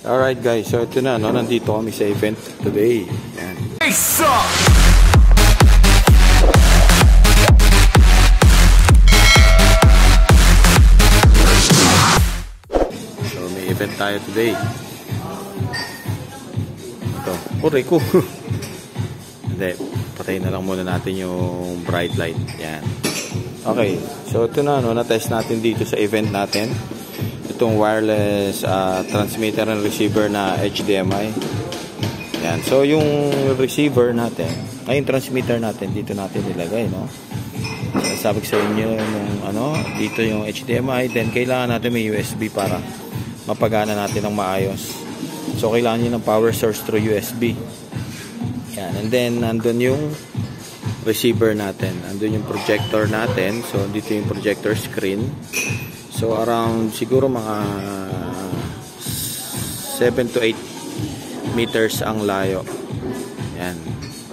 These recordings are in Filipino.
Alright guys, so ito na, no? Nandito kami sa event today. Yan. So may event tayo today. Ito, puri ko. Hindi, patayin na lang muna natin yung bright light. Yan. Okay, so ito na, no? Na-test natin dito sa event natin. Itong wireless transmitter and receiver na HDMI. Yan. So yung receiver natin, ay yung transmitter natin dito natin nilagay, no. Sabi ko sa inyo yung dito yung HDMI, then kailangan natin may USB para mapagana natin ng maayos. So kailangan niyo ng power source through USB. Yan. And then nandun yung receiver natin. Nandun yung projector natin. So dito yung projector screen. So around siguro mga 7 to 8 meters ang layo. Yan.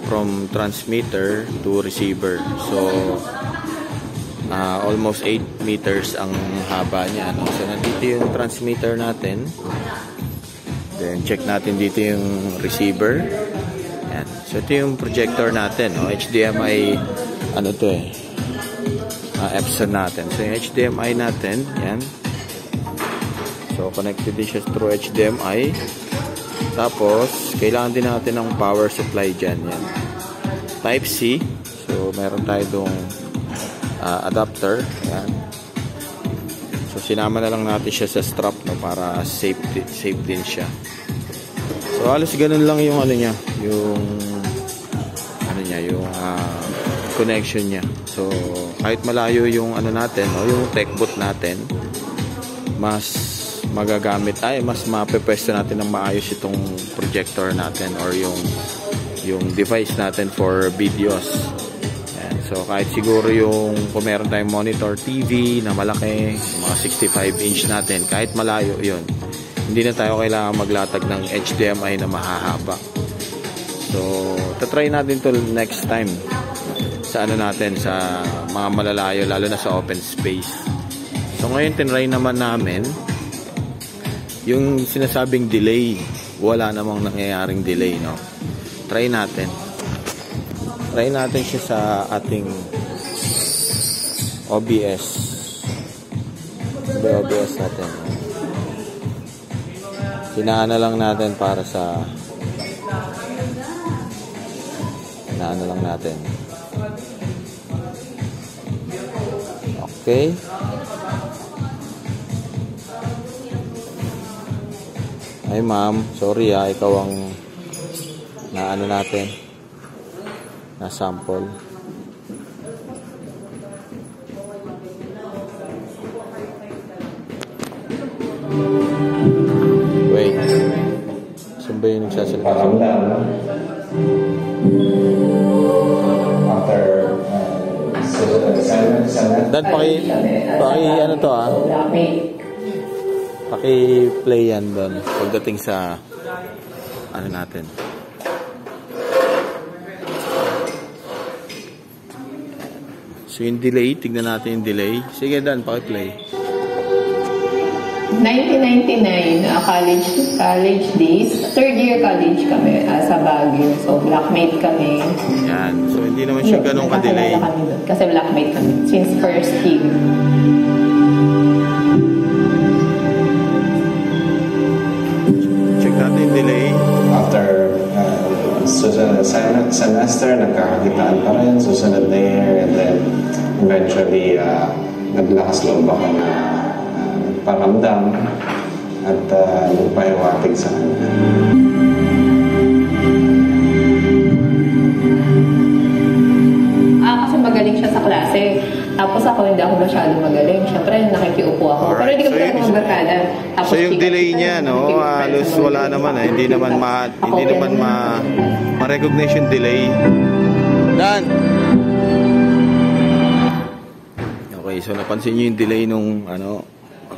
From transmitter to receiver. So almost 8 meters ang haba niya, no? So nandito yung transmitter natin. Then check natin dito yung receiver. Yan. So ito yung projector natin, no? HDMI Epson natin. So yung HDMI natin, yan. So connected din siya through HDMI. Tapos kailangan din natin ng power supply dyan, yan. Type C. So meron tayo dong adapter, yan. So sinama na lang natin siya sa strap, no, para safe din siya. So halos ganun lang yung niya, yung connection niya. So kahit malayo yung natin, no, yung techboot natin, mas magagamit, mas mapepwesto natin ng maayos itong projector natin or yung device natin for videos. Ayan. So kahit siguro yung kung meron tayong monitor TV na malaki, mga 65-inch natin, kahit malayo yun, hindi na tayo kailangan maglatag ng HDMI na mahahaba. So tatry natin to next time sa natin, sa mga malalayo, lalo na sa open space. So ngayon tinry naman namin yung sinasabing delay. Wala namang nangyayaring delay, no. Try natin siya sa ating OBS. OBS natin. Hinaan lang natin para sa lang natin. Okay. Ay ma'am, sorry ikaw ang natin na sample. Wait. Saan ba yung nagsasalita? Dan paki paki-play yan doon pagdating sa natin. So yung delay, tignan natin yung delay. Sige Dan, paki-play. 1999 college days, third year college kami sa Baguio. So blackmate kami. Yan. So hindi naman siya ganun ka-delay. Kasi blackmate kami since first year. Check natin yung delay. After susunod semester, nagkakakitaan pa rin. Susunod na year, and then eventually naglakas loob ako na paramdam at nagpahiwatig sa kanya. Kasi magaling siya sa klase. Tapos ako hindi ako masyado magaling. Siyempre nakikiupo ako. Alright. Pero hindi ko talaga magbarkada. So yung delay niya, no, halos wala naman hindi naman ma-recognize yung delay. Dan! Okay, so napansin niyo yung delay nung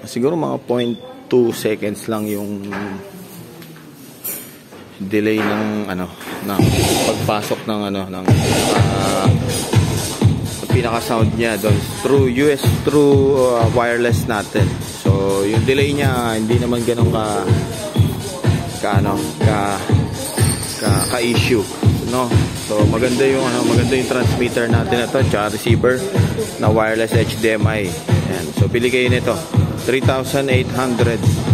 siguro mga 0.2 seconds lang yung delay ng pagpasok ng pinaka-sound niya doon through wireless natin. So yung delay niya hindi naman ganun ka-issue, no? So maganda yung transmitter natin na to, tsaka receiver na wireless HDMI. Ayan. So bili kayo nito, 3,800.